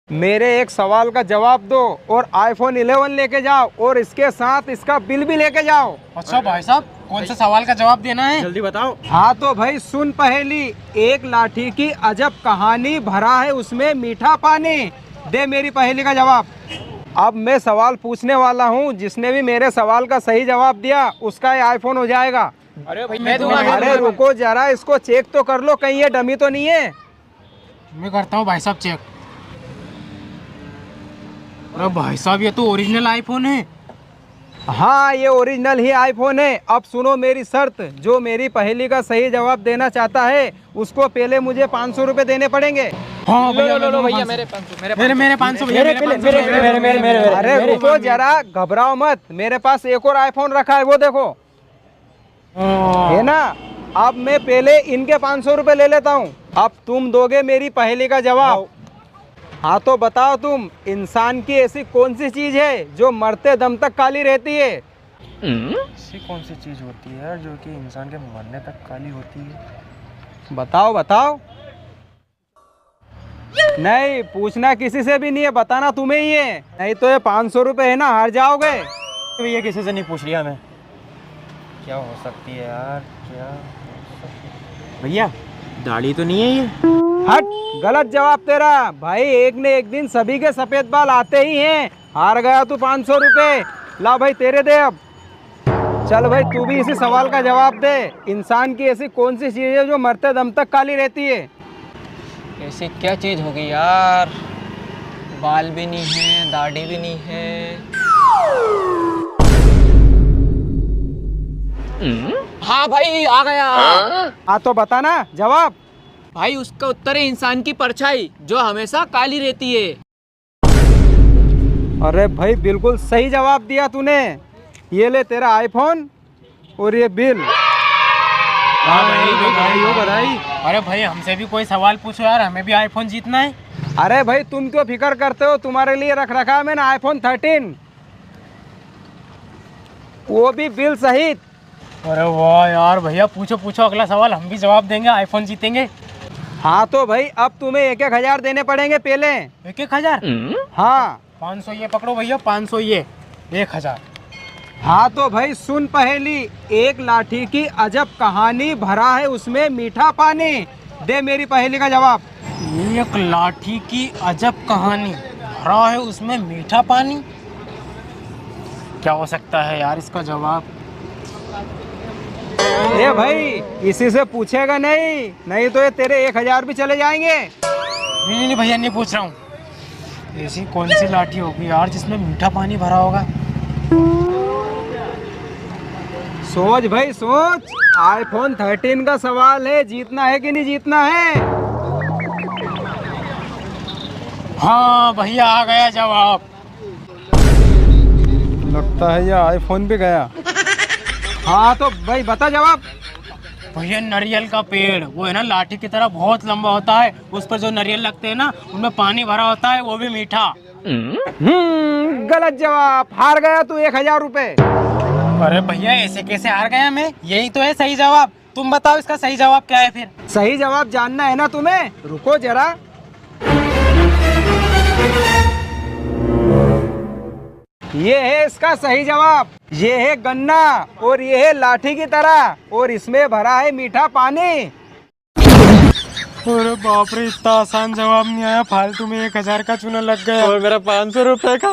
मेरे एक सवाल का जवाब दो और आईफोन 11 लेके जाओ और इसके साथ इसका बिल भी लेके जाओ। अच्छा भाई साहब, कौन सा सवाल का जवाब देना है? जल्दी बताओ। हाँ तो भाई सुन पहेली, एक लाठी की अजब कहानी, भरा है उसमें मीठा पानी। दे मेरी पहेली का जवाब। अब मैं सवाल पूछने वाला हूँ, जिसने भी मेरे सवाल का सही जवाब दिया उसका ये आईफोन हो जाएगा। अरे भाई मैं दूंगा। अरे रुको जरा, इसको चेक तो कर लो, कहीं ये डमी तो नहीं है। मैं करता हूँ भाई साहब चेक। अरे भाई साहब, ये तो ओरिजिनल आईफोन है। हाँ ये ओरिजिनल ही आईफोन है। अब सुनो मेरी शर्त, जो मेरी पहेली का सही जवाब देना चाहता है उसको पहले मुझे 500 रुपए देने पड़ेंगे। हाँ भैया, लो भैया, मेरे 500 मेरे 500 भैया, मेरे अरे रुको जरा, घबराओ मत, मेरे पास एक और आईफोन रखा है, वो देखो है ना। अब मैं पहले इनके 500 रुपए ले लेता हूँ, अब तुम दोगे मेरी पहेली का जवाब। हाँ तो बताओ तुम, इंसान की ऐसी कौन सी चीज है जो मरते दम तक काली रहती है? ऐसी कौन सी चीज होती है यार जो कि इंसान के मरने तक काली होती है? बताओ बताओ। नहीं पूछना किसी से भी नहीं है, बताना तुम्हें ही है, नहीं तो ये 500 रुपए है ना, हार जाओगे। भैया किसी से नहीं पूछ लिया मैं। क्या हो सकती है यार, क्या भैया दाढ़ी तो नहीं है ये? हट, गलत जवाब तेरा भाई। एक ने एक दिन सभी के सफेद बाल आते ही हैं। हार गया तू 500 रुपए। ला भाई तेरे दे अब। चल भाई तू भी इसी सवाल का जवाब दे। इंसान की ऐसी कौन सी चीज है जो मरते दम तक काली रहती है? ऐसी क्या चीज होगी यार? बाल भी नहीं है, दाढ़ी भी नहीं है। हाँ भाई आ गया। हाँ तो बताना जवाब। भाई उसका उत्तर है इंसान की परछाई, जो हमेशा काली रहती है। अरे भाई बिल्कुल सही जवाब दिया तूने। ये ले तेरा आईफोन और ये बिल। हाँ भाई, बधाई। अरे भाई हमसे भी कोई सवाल पूछो यार, हमें भी आईफोन जीतना है। अरे भाई तुम क्यों फिक्र करते हो, तुम्हारे लिए रख रखा है मैंने आईफोन 13, वो भी बिल सहित। अरे वाह यार भैया, पूछो पूछो अगला सवाल, हम भी जवाब देंगे, आईफोन जीतेंगे। हाँ तो भाई अब तुम्हें 1,000 देने पड़ेंगे पहले। 1,000? हाँ 500 ये पकड़ो भैया, 500 ये, 1,000। हाँ तो भाई सुन पहेली, एक लाठी की अजब कहानी, भरा है उसमें मीठा पानी। दे मेरी पहेली का जवाब। एक लाठी की अजब कहानी, भरा है उसमें मीठा पानी। क्या हो सकता है यार इसका जवाब? ए भाई इसी से पूछेगा नहीं, नहीं तो ये तेरे 1,000 भी चले जाएंगे। नहीं भैया, नहीं पूछ रहा हूँ। ऐसी कौन सी लाठी होगी यार जिसमें मीठा पानी भरा होगा? सोच भाई सोच, आईफोन 13 का सवाल है, जीतना है कि नहीं जीतना है? हाँ भैया आ गया जवाब। लगता है ये आईफोन भी गया। हाँ तो भाई बता जवाब। भैया नारियल का पेड़, वो है ना लाठी की तरह बहुत लंबा होता है, उस पर जो नारियल लगते हैं ना उनमें पानी भरा होता है, वो भी मीठा। गलत जवाब, हार गया तू 1,000 रुपए। अरे भैया ऐसे कैसे हार गया मैं? यही तो है सही जवाब। तुम बताओ इसका सही जवाब क्या है फिर? सही जवाब जानना है ना तुम्हें? रुको जरा। ये है इसका सही जवाब। ये है गन्ना और ये है लाठी की तरह, और इसमें भरा है मीठा पानी। अरे बाप रे, इतना आसान जवाब नहीं आया, फालतू में 1,000 का चूना लग गया। और मेरा 500 रुपए का।